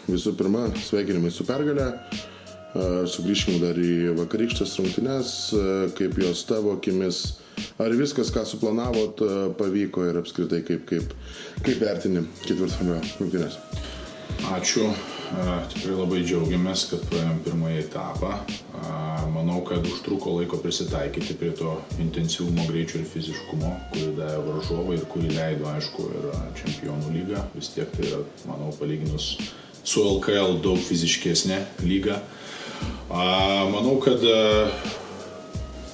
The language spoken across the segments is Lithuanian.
visų pirma, sveikinimai su pergalė. Sugrįžkime dar į vakarykštės rungtynes, kaip jos tavo akimis, ar viskas, ką suplanavot, pavyko ir apskritai kaip vertini ketvirtfinalio rungtynes? Ačiū, tikrai labai džiaugiamės, kad praėjom pirmąjį etapą. Manau, kad užtruko laiko prisitaikyti prie to intensyvumo, greičio ir fiziškumo, kurį davė varžovai ir kurį leido, aišku, ir Čempionų lyga. Vis tiek tai yra, manau, palyginus su LKL daug fiziškesnė lyga. Manau, kad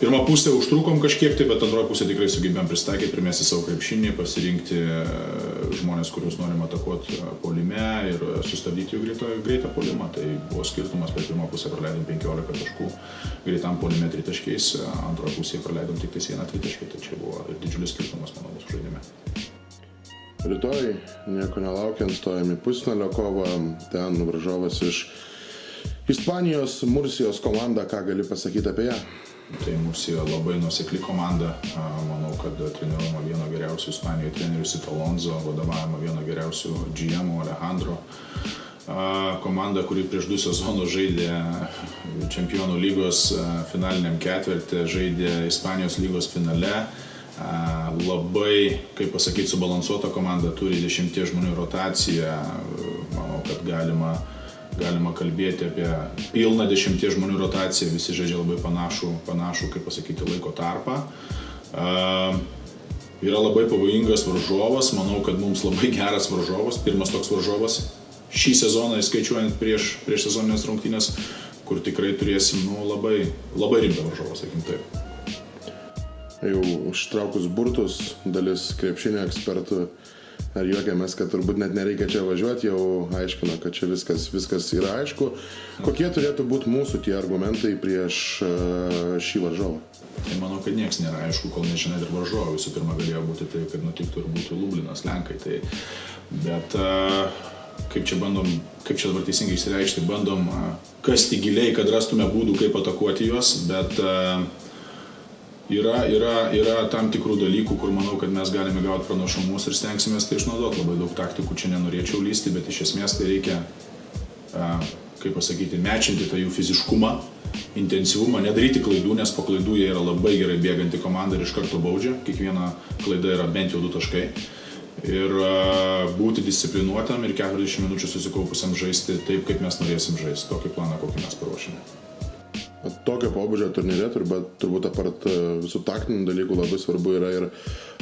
pirmą pusę užtrukom kažkiek, bet antroje pusė tikrai sugebėjom pristaikyti, primesti savo krepšinį, pasirinkti žmonės, kuriuos norim atakuoti puolime ir sustabdyti jų greitą puolimą. Tai buvo skirtumas, per pirmą pusę praleidom 15 taškų, greitam puolime 3 taškiais, antroje pusėje praleidom tik 1 tritaškį, tai čia buvo ir didžiulis skirtumas, manau, mūsų žaidime. Rytoj, nieko nelaukiant, stojame į pusfinalio kovą, ten varžovas iš Ispanijos, Mursijos komanda, ką gali pasakyti apie ją? Tai Mursija labai nuosekli komanda, manau, kad treniruojama vieno geriausių Ispanijoje trenerių Sito Alonso, vadovavimo vieno geriausių GM Alejandro. Komanda, kuri prieš 2 sezonus žaidė Čempionų lygos finaliniam ketvirtį, žaidė Ispanijos lygos finale. Labai, kaip pasakyti, subalansuota komanda, turi 10 žmonių rotaciją. Manau, kad galima kalbėti apie pilną 10 žmonių rotaciją, visi žaidžia labai panašų, kaip pasakyti, laiko tarpą. Yra labai pavojingas varžovas, manau, kad mums labai geras varžovas, pirmas toks varžovas šį sezoną, skaičiuojant prieš sezoninės rungtynės, kur tikrai turėsim labai rimtą varžovą, sakykim taip. Jau užtraukus burtus, dalis krepšinio ekspertų ar juokiamės, kad turbūt net nereikia čia važiuoti, jau aiškino, kad čia viskas yra aišku. Kokie turėtų būti mūsų tie argumentai prieš šį varžovą? Tai manau, kad nieks nėra aišku, kol nežinai ir varžovą. Visų pirma, galėjo būti tai, kad nutiktų ir būtų Lublinas, Lenkai. Bet kaip čia dabar teisingai išsireikšti, bandom kasti giliai, kad rastume būdų, kaip atakuoti juos, bet Yra tam tikrų dalykų, kur manau, kad mes galime gauti pranašumus ir stengsimės tai išnaudoti. Labai daug taktikų čia nenorėčiau lysti, bet iš esmės tai reikia, kaip pasakyti, mečinti tą jų fiziškumą, intensyvumą, nedaryti klaidų, nes po klaidų jie yra labai gerai bėganti komanda ir iš karto baudžia. Kiekviena klaida yra bent jau 2 taškai. Ir būti disciplinuotam ir 40 minučių susikaupusiam žaisti taip, kaip mes norėsim žaisti, tokį planą, kokį mes paruošime. Tokio pobūdžio turnyre, turbūt apart visų taktinių dalykų labai svarbu yra ir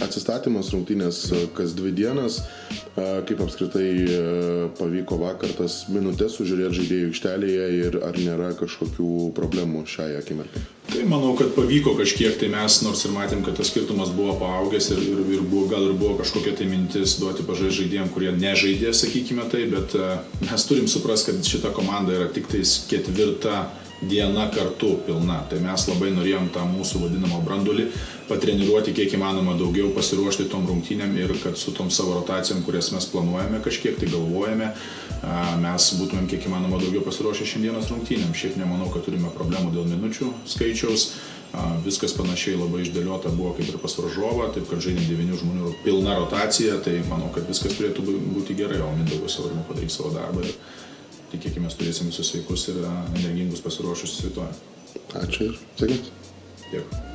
atsistatymas rungtynės kas 2 dienas. Kaip apskritai pavyko vakar tas minutės sužiūrėti žaidėjų aikštelėje ir ar nėra kažkokių problemų šiai akimirkai? Tai manau, kad pavyko kažkiek, tai mes nors ir matėm, kad tas skirtumas buvo paaugęs ir buvo kažkokia tai mintis duoti pažaisti žaidėjams, kurie nežaidė, sakykime tai, bet mes turim suprasti, kad šita komanda yra tik tais 4 diena kartu pilna. Tai mes labai norėjom tą mūsų vadinamą brandulį patreniruoti kiek įmanoma daugiau, pasiruošti tom rungtynėm ir kad su tom savo rotacijom, kurias mes planuojame kažkiek, tai galvojame, mes būtumėm kiek įmanoma daugiau pasiruošę šiandienos rungtynėm. Šiaip nemanau, kad turime problemų dėl minučių skaičiaus. Viskas panašiai labai išdėliota buvo kaip ir pas varžovą, taip kad žaidėm 9 žmonių pilna rotacija, tai manau, kad viskas turėtų būti gerai, o Mindaugas savo padarys savo darbą ir tikėkime, turėsim visus sveikus ir energingus pasiruošusius rytoj. Ačiū ir sėkmės. Dėkui.